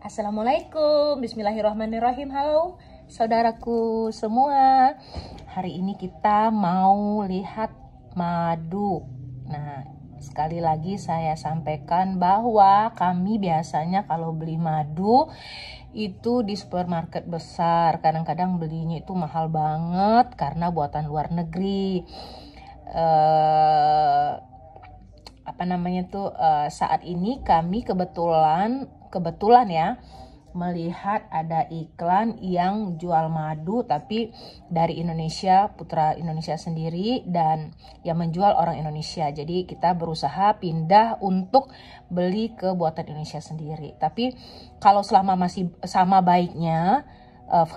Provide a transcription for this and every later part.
Assalamualaikum, bismillahirrahmanirrahim. Halo saudaraku semua. Hari ini kita mau lihat madu. Nah, sekali lagi saya sampaikan bahwa kami biasanya kalau beli madu itu di supermarket besar. Kadang-kadang belinya itu mahal banget karena buatan luar negeri. Saat ini kami kebetulan ya melihat ada iklan yang jual madu tapi dari Indonesia, putra Indonesia sendiri, dan yang menjual orang Indonesia. Jadi kita berusaha pindah untuk beli ke buatan Indonesia sendiri. Tapi kalau selama masih sama baiknya,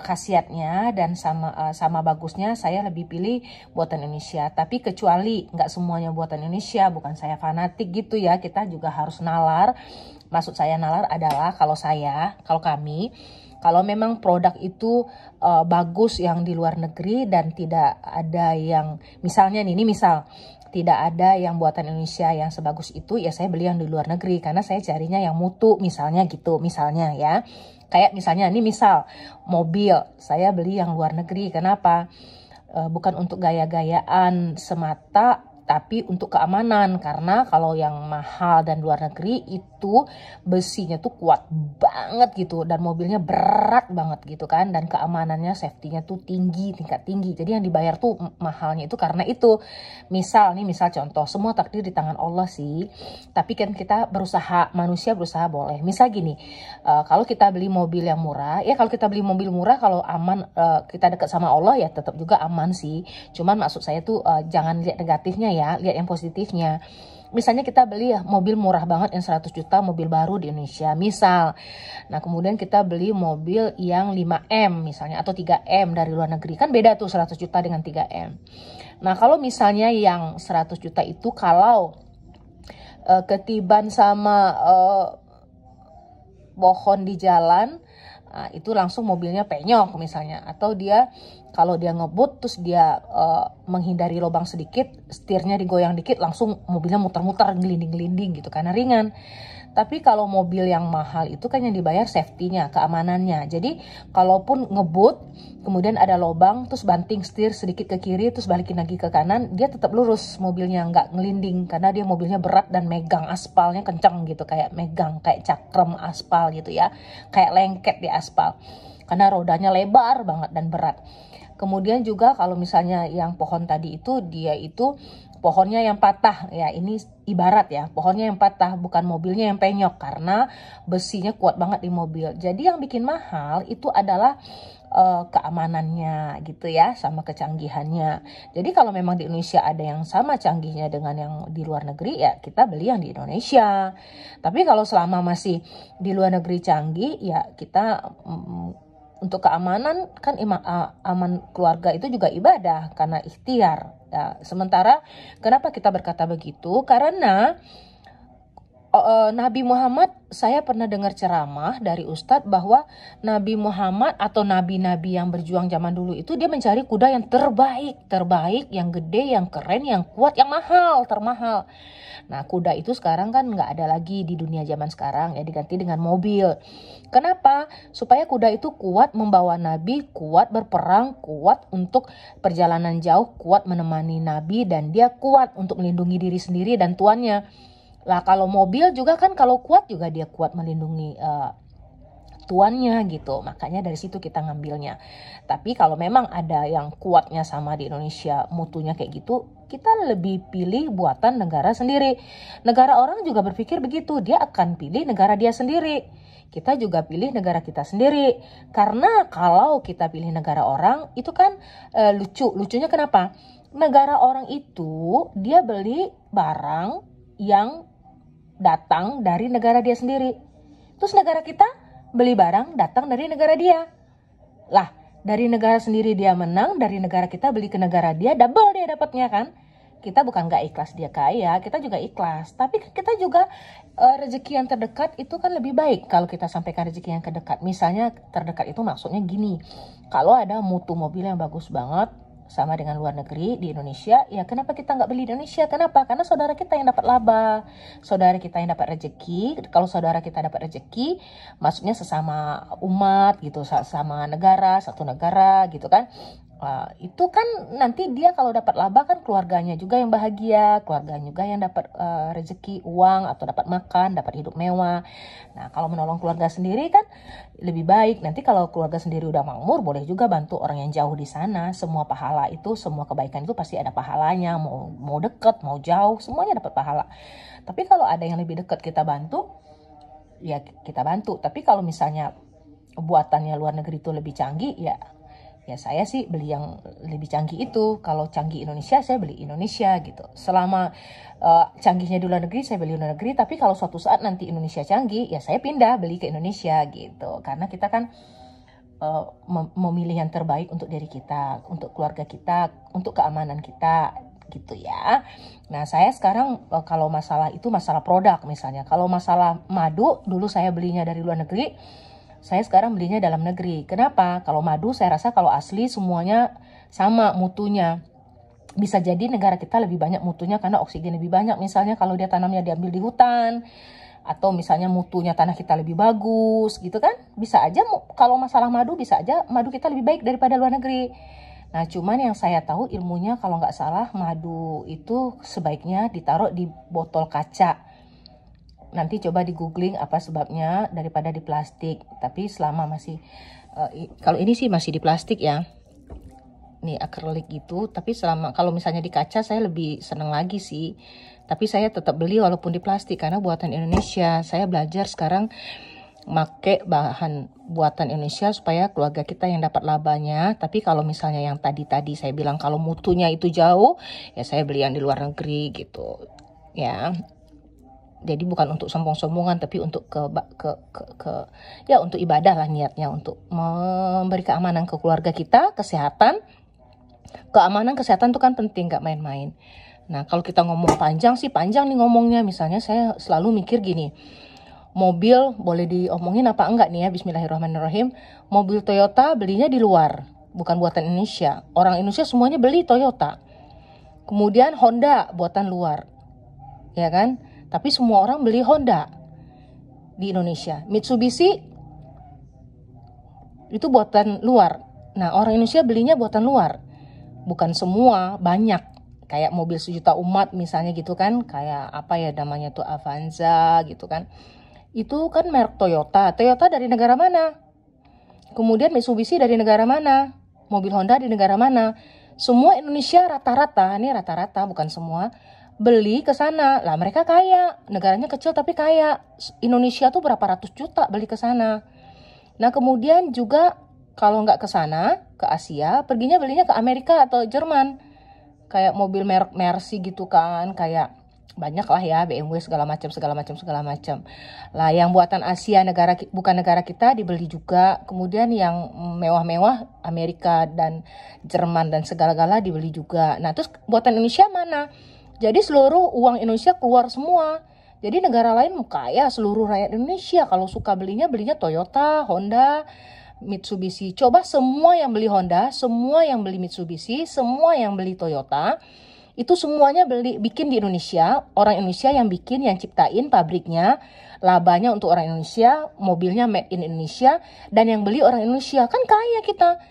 khasiatnya dan sama bagusnya, saya lebih pilih buatan Indonesia. Tapi kecuali nggak semuanya buatan Indonesia, bukan saya fanatik gitu ya, kita juga harus nalar. Maksud saya nalar adalah kalau kami, kalau memang produk itu bagus yang di luar negeri dan tidak ada yang misalnya ini misal tidak ada yang buatan Indonesia yang sebagus itu, ya saya beli yang di luar negeri karena saya carinya yang mutu, misalnya gitu, misalnya ya. Kayak misalnya ini misal mobil, saya beli yang luar negeri. Kenapa? Bukan untuk gaya-gayaan semata, tapi untuk keamanan. Karena kalau yang mahal dan luar negeri itu besinya tuh kuat banget gitu, dan mobilnya berat banget gitu kan, dan keamanannya, safety-nya tuh tinggi, tingkat tinggi. Jadi yang dibayar tuh mahalnya itu karena itu. Misal contoh, semua takdir di tangan Allah sih, tapi kan kita berusaha, manusia berusaha boleh. Misal gini, kalau kita beli mobil yang murah, ya kalau kita beli mobil murah, kalau aman, kita dekat sama Allah ya tetap juga aman sih. Cuman maksud saya tuh jangan lihat negatifnya ya, lihat yang positifnya. Misalnya kita beli ya mobil murah banget yang 100 juta, mobil baru di Indonesia misal. Nah kemudian kita beli mobil yang 5M misalnya atau 3M dari luar negeri. Kan beda tuh 100 juta dengan 3M. Nah kalau misalnya yang 100 juta itu kalau ketiban sama pohon di jalan, itu langsung mobilnya penyok misalnya. Atau dia kalau dia ngebut terus dia menghindari lubang sedikit, setirnya digoyang dikit, langsung mobilnya muter-muter, gelinding-gelinding gitu karena ringan. Tapi kalau mobil yang mahal itu kan yang dibayar safety-nya, keamanannya. Jadi kalaupun ngebut, kemudian ada lubang, terus banting setir sedikit ke kiri, terus balikin lagi ke kanan, dia tetap lurus mobilnya, nggak ngelinding. Karena dia mobilnya berat dan megang aspalnya kencang gitu, kayak megang, kayak cakrem aspal gitu ya. Kayak lengket di aspal. Karena rodanya lebar banget dan berat. Kemudian juga kalau misalnya yang pohon tadi itu, dia itu pohonnya yang patah ya, ini ibarat ya, pohonnya yang patah, bukan mobilnya yang penyok, karena besinya kuat banget di mobil. Jadi yang bikin mahal itu adalah keamanannya gitu ya, sama kecanggihannya. Jadi kalau memang di Indonesia ada yang sama canggihnya dengan yang di luar negeri, ya kita beli yang di Indonesia. Tapi kalau selama masih di luar negeri canggih, ya kita untuk keamanan kan aman keluarga itu juga ibadah karena ikhtiar. Ya, sementara kenapa kita berkata begitu? Karena Nabi Muhammad, saya pernah dengar ceramah dari Ustadz bahwa Nabi Muhammad atau nabi-nabi yang berjuang zaman dulu itu dia mencari kuda yang terbaik, yang gede, yang keren, yang kuat, yang mahal, termahal. Nah kuda itu sekarang kan nggak ada lagi di dunia zaman sekarang ya, diganti dengan mobil. Kenapa? Supaya kuda itu kuat membawa Nabi, kuat berperang, kuat untuk perjalanan jauh, kuat menemani Nabi, dan dia kuat untuk melindungi diri sendiri dan tuannya. Lah kalau mobil juga kan kalau kuat juga dia kuat melindungi tuannya gitu. Makanya dari situ kita ngambilnya. Tapi kalau memang ada yang kuatnya sama di Indonesia, mutunya kayak gitu, kita lebih pilih buatan negara sendiri. Negara orang juga berpikir begitu, dia akan pilih negara dia sendiri. Kita juga pilih negara kita sendiri. Karena kalau kita pilih negara orang, itu kan lucunya kenapa? Negara orang itu dia beli barang yang datang dari negara dia sendiri. Terus negara kita beli barang datang dari negara dia. Lah, dari negara sendiri dia menang, dari negara kita beli ke negara dia, double dia dapatnya kan. Kita bukan gak ikhlas dia kaya, kita juga ikhlas. Tapi kita juga rezeki yang terdekat itu kan lebih baik kalau kita sampaikan rezeki yang terdekat. Misalnya terdekat itu maksudnya gini, kalau ada mutu mobil yang bagus banget, sama dengan luar negeri di Indonesia, ya kenapa kita nggak beli di Indonesia? Kenapa? Karena saudara kita yang dapat laba, saudara kita yang dapat rezeki. Kalau saudara kita dapat rezeki, maksudnya sesama umat gitu, sama negara, satu negara gitu kan. Itu kan nanti dia kalau dapat laba kan keluarganya juga yang bahagia, keluarganya juga yang dapat rezeki uang atau dapat makan, dapat hidup mewah. Nah, kalau menolong keluarga sendiri kan lebih baik. Nanti kalau keluarga sendiri udah makmur, boleh juga bantu orang yang jauh di sana. Semua pahala itu, semua kebaikan itu pasti ada pahalanya. Mau dekat, mau jauh, semuanya dapat pahala. Tapi kalau ada yang lebih dekat kita bantu, ya kita bantu. Tapi kalau misalnya buatannya luar negeri itu lebih canggih, ya saya sih beli yang lebih canggih itu. Kalau canggih Indonesia, saya beli Indonesia gitu. Selama canggihnya di luar negeri, saya beli luar negeri. Tapi kalau suatu saat nanti Indonesia canggih, ya saya pindah beli ke Indonesia gitu. Karena kita kan memilih yang terbaik untuk diri kita, untuk keluarga kita, untuk keamanan kita gitu ya. Nah, saya sekarang kalau masalah itu masalah produk misalnya. Kalau masalah madu, dulu saya belinya dari luar negeri. Saya sekarang belinya dalam negeri. Kenapa? Kalau madu saya rasa kalau asli semuanya sama mutunya. Bisa jadi negara kita lebih banyak mutunya karena oksigen lebih banyak. Misalnya kalau dia tanamnya diambil di hutan. Atau misalnya mutunya tanah kita lebih bagus gitu kan. Bisa aja kalau masalah madu bisa aja madu kita lebih baik daripada luar negeri. Nah, cuman yang saya tahu ilmunya kalau nggak salah madu itu sebaiknya ditaruh di botol kaca. Nanti coba di googling apa sebabnya daripada di plastik. Tapi selama masih kalau ini sih masih di plastik ya, nih akrilik gitu. Tapi selama kalau misalnya di kaca saya lebih seneng lagi sih. Tapi saya tetap beli walaupun di plastik karena buatan Indonesia. Saya belajar sekarang make bahan buatan Indonesia supaya keluarga kita yang dapat labanya. Tapi kalau misalnya yang tadi saya bilang kalau mutunya itu jauh, ya saya beli yang di luar negeri gitu ya. Jadi bukan untuk sombong-sombongan, tapi untuk ya untuk ibadah lah niatnya, untuk memberi keamanan ke keluarga kita, kesehatan. Keamanan kesehatan itu kan penting, gak main-main. Nah, kalau kita ngomong panjang nih ngomongnya. Misalnya saya selalu mikir gini, mobil boleh diomongin apa enggak nih ya, bismillahirrahmanirrahim. Mobil Toyota belinya di luar, bukan buatan Indonesia. Orang Indonesia semuanya beli Toyota. Kemudian Honda buatan luar, ya kan? Tapi semua orang beli Honda di Indonesia. Mitsubishi itu buatan luar. Nah, orang Indonesia belinya buatan luar. Bukan semua, banyak. Kayak mobil sejuta umat misalnya gitu kan. Kayak apa ya namanya tuh, Avanza gitu kan. Itu kan merek Toyota. Toyota dari negara mana? Kemudian Mitsubishi dari negara mana? Mobil Honda di negara mana? Semua Indonesia rata-rata, ini rata-rata bukan semua, beli ke sana. Lah mereka kaya, negaranya kecil tapi kaya. Indonesia tuh berapa ratus juta beli ke sana. Nah, kemudian juga kalau nggak ke sana, ke Asia, perginya belinya ke Amerika atau Jerman. Kayak mobil merek Mercy gitu kan, kayak banyak lah ya, BMW segala macam. Lah yang buatan Asia bukan negara kita dibeli juga. Kemudian yang mewah-mewah Amerika dan Jerman dan segala-gala dibeli juga. Nah, terus buatan Indonesia mana? Jadi seluruh uang Indonesia keluar semua. Jadi negara lain kaya, seluruh rakyat Indonesia kalau suka belinya Toyota, Honda, Mitsubishi. Coba semua yang beli Honda, semua yang beli Mitsubishi, semua yang beli Toyota, itu semuanya bikin di Indonesia. Orang Indonesia yang bikin, yang ciptain pabriknya, labanya untuk orang Indonesia, mobilnya made in Indonesia, dan yang beli orang Indonesia. Kan kaya kita.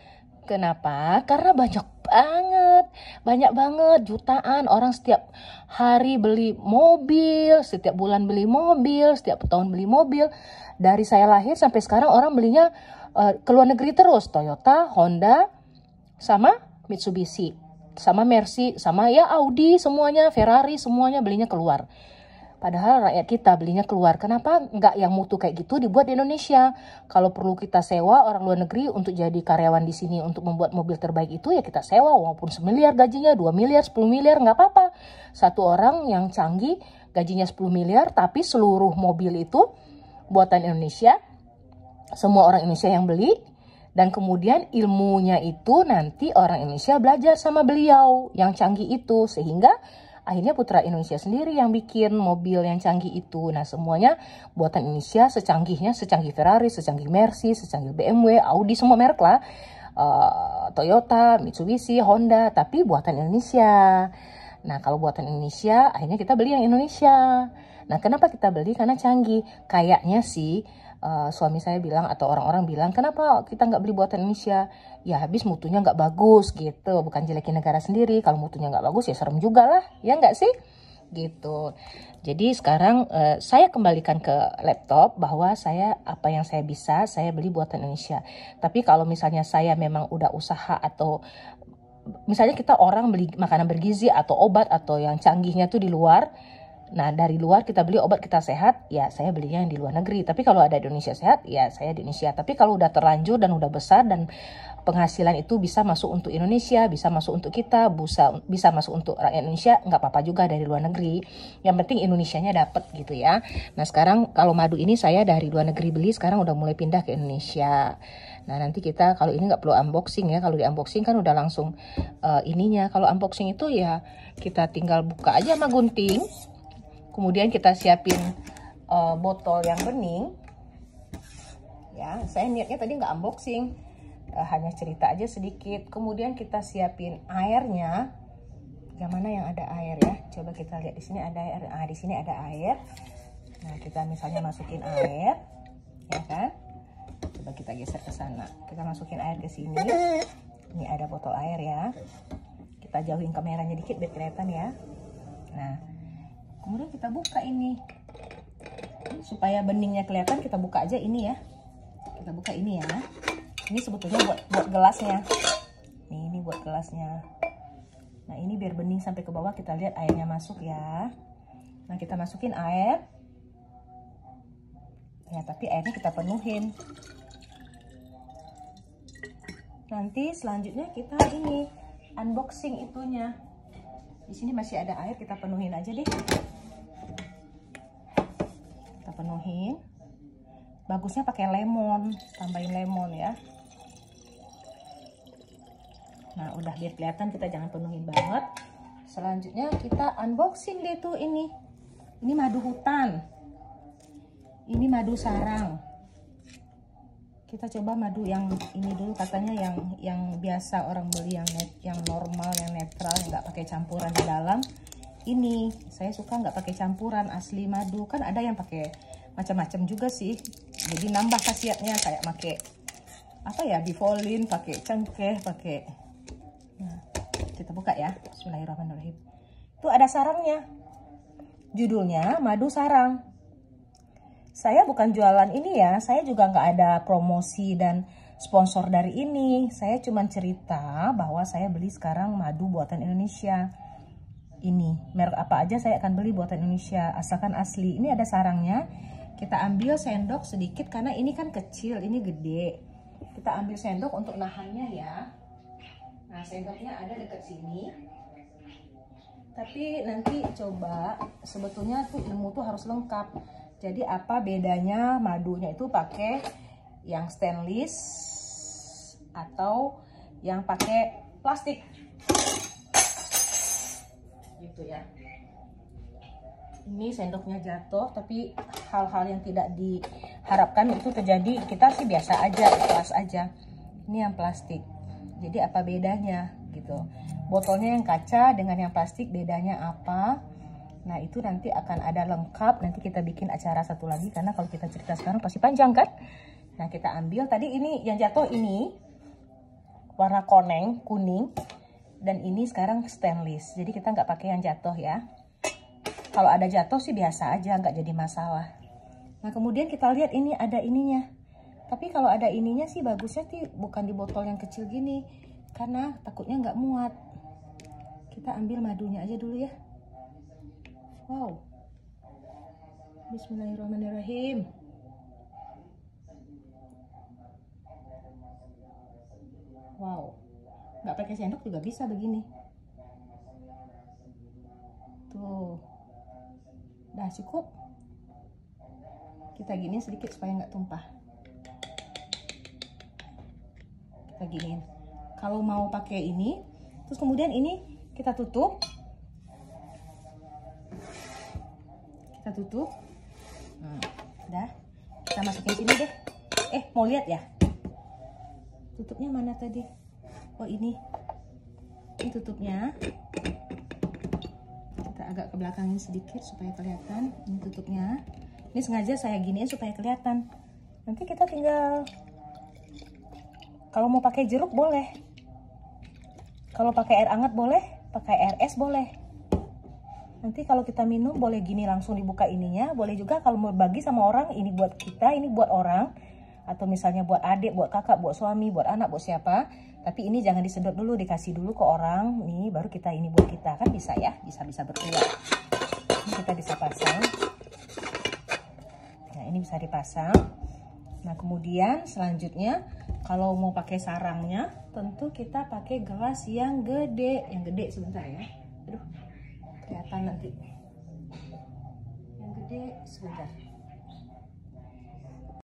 Kenapa? Karena banyak banget jutaan orang setiap hari beli mobil, setiap bulan beli mobil, setiap tahun beli mobil. Dari saya lahir sampai sekarang orang belinya ke luar negeri terus. Toyota, Honda, sama Mitsubishi, sama Mercy, sama ya Audi, semuanya, Ferrari, semuanya belinya keluar. Padahal rakyat kita belinya keluar. Kenapa nggak yang mutu kayak gitu dibuat di Indonesia? Kalau perlu kita sewa orang luar negeri untuk jadi karyawan di sini untuk membuat mobil terbaik itu, ya kita sewa. Walaupun 1 miliar gajinya, 2 miliar, 10 miliar, nggak apa-apa. Satu orang yang canggih gajinya 10 miliar, tapi seluruh mobil itu buatan Indonesia. Semua orang Indonesia yang beli. Dan kemudian ilmunya itu nanti orang Indonesia belajar sama beliau yang canggih itu. Sehingga akhirnya putra Indonesia sendiri yang bikin mobil yang canggih itu. Nah, semuanya buatan Indonesia secanggih Ferrari, secanggih Mercy, secanggih BMW, Audi, semua merek lah. Toyota, Mitsubishi, Honda, tapi buatan Indonesia. Nah, kalau buatan Indonesia, akhirnya kita beli yang Indonesia. Nah, kenapa kita beli? Karena canggih. Kayaknya sih suami saya bilang atau orang-orang bilang, kenapa kita nggak beli buatan Indonesia? Ya habis mutunya nggak bagus gitu. Bukan jelekin negara sendiri. Kalau mutunya nggak bagus ya serem juga lah. Ya nggak sih? Gitu. Jadi sekarang saya kembalikan ke laptop bahwa apa yang saya bisa, saya beli buatan Indonesia. Tapi kalau misalnya saya memang udah usaha atau misalnya kita orang beli makanan bergizi atau obat atau yang canggihnya tuh di luar. Nah, dari luar kita beli obat kita sehat, ya saya belinya yang di luar negeri. Tapi kalau ada di Indonesia sehat, ya saya di Indonesia. Tapi kalau udah terlanjur dan udah besar dan penghasilan itu bisa masuk untuk Indonesia, bisa masuk untuk kita, bisa masuk untuk rakyat Indonesia, nggak apa-apa juga dari luar negeri. Yang penting Indonesianya dapet gitu ya. Nah, sekarang kalau madu ini saya dari luar negeri beli, sekarang udah mulai pindah ke Indonesia. Nah, nanti kita kalau ini nggak perlu unboxing ya. Kalau di unboxing kan udah langsung ininya. Kalau unboxing itu ya kita tinggal buka aja sama gunting. Kemudian kita siapin botol yang bening. Ya, saya niatnya tadi nggak unboxing, hanya cerita aja sedikit. Kemudian kita siapin airnya. Yang mana yang ada air ya? Coba kita lihat di sini ada air. Ah, di sini ada air. Nah, kita misalnya masukin air, ya kan? Coba kita geser ke sana. Kita masukin air ke sini. Ini ada botol air ya. Kita jauhin kameranya dikit biar kelihatan ya. Nah, kemudian kita buka ini. Supaya beningnya kelihatan, kita buka aja ini ya. Kita buka ini ya. Ini sebetulnya buat gelasnya. Nih, ini buat gelasnya. Nah, ini biar bening sampai ke bawah, kita lihat airnya masuk ya. Nah, kita masukin air. Ya, tapi airnya kita penuhin. Nanti selanjutnya kita ini unboxing itunya. Di sini masih ada air, kita penuhin aja deh. Kita penuhin. Bagusnya pakai lemon, tambahin lemon ya. Nah, udah biar kelihatan, kita jangan penuhin banget. Selanjutnya kita unboxing deh tuh ini. Ini madu hutan. Ini madu sarang. Kita coba madu yang ini dulu, katanya yang biasa orang beli, yang normal, yang netral, yang nggak pakai campuran di dalam. Ini saya suka nggak pakai campuran, asli madu. Kan ada yang pakai macam-macam juga sih. Jadi nambah khasiatnya, kayak pakai apa ya, bifolin, pakai cengkeh, pakai. Nah, kita buka ya. Bismillahirrahmanirrahim. Itu ada sarangnya. Judulnya madu sarang. Saya bukan jualan ini ya, saya juga nggak ada promosi dan sponsor dari ini. Saya cuma cerita bahwa saya beli sekarang madu buatan Indonesia. Ini, merek apa aja saya akan beli buatan Indonesia, asalkan asli. Ini ada sarangnya, kita ambil sendok sedikit, karena ini kan kecil, ini gede. Kita ambil sendok untuk nahannya ya. Nah, sendoknya ada dekat sini. Tapi nanti coba, sebetulnya tuh ilmu tuh harus lengkap. Jadi apa bedanya madunya itu pakai yang stainless atau yang pakai plastik? Gitu ya. Ini sendoknya jatuh, tapi hal-hal yang tidak diharapkan itu terjadi. Kita sih biasa aja, ikhlas aja. Ini yang plastik. Jadi apa bedanya gitu? Botolnya yang kaca dengan yang plastik, bedanya apa? Nah, itu nanti akan ada lengkap. Nanti kita bikin acara satu lagi, karena kalau kita cerita sekarang pasti panjang kan. Nah, kita ambil tadi ini yang jatuh, ini warna kuning, dan ini sekarang stainless. Jadi kita nggak pakai yang jatuh ya. Kalau ada jatuh sih biasa aja, nggak jadi masalah. Nah, kemudian kita lihat ini ada ininya. Tapi kalau ada ininya sih bagusnya sih bukan di botol yang kecil gini, karena takutnya nggak muat. Kita ambil madunya aja dulu ya. Wow. Bismillahirrahmanirrahim. Wow. Nggak pakai sendok juga bisa begini. Tuh. Udah cukup. Kita giniin sedikit supaya nggak tumpah. Kita giniin. Kalau mau pakai ini, terus kemudian ini kita tutup. Kita tutup. Nah, udah. Kita masukin sini deh. Mau lihat ya? Tutupnya mana tadi? Oh ini tutupnya. Kita agak ke belakangin sedikit supaya kelihatan. Ini tutupnya. Ini sengaja saya giniin supaya kelihatan. Nanti kita tinggal, kalau mau pakai jeruk boleh, kalau pakai air hangat boleh, pakai air es boleh. Nanti kalau kita minum boleh gini langsung dibuka ininya. Boleh juga kalau mau bagi sama orang, ini buat kita, ini buat orang. Atau misalnya buat adik, buat kakak, buat suami, buat anak, buat siapa. Tapi ini jangan disedot dulu, dikasih dulu ke orang. Nih baru kita ini buat kita, kan bisa ya, bisa berdua. Ini kita bisa pasang. Nah ini bisa dipasang. Nah kemudian selanjutnya kalau mau pakai sarangnya, tentu kita pakai gelas yang gede. Yang gede sebentar ya. Aduh, kelihatan nanti. Yang gede sebentar.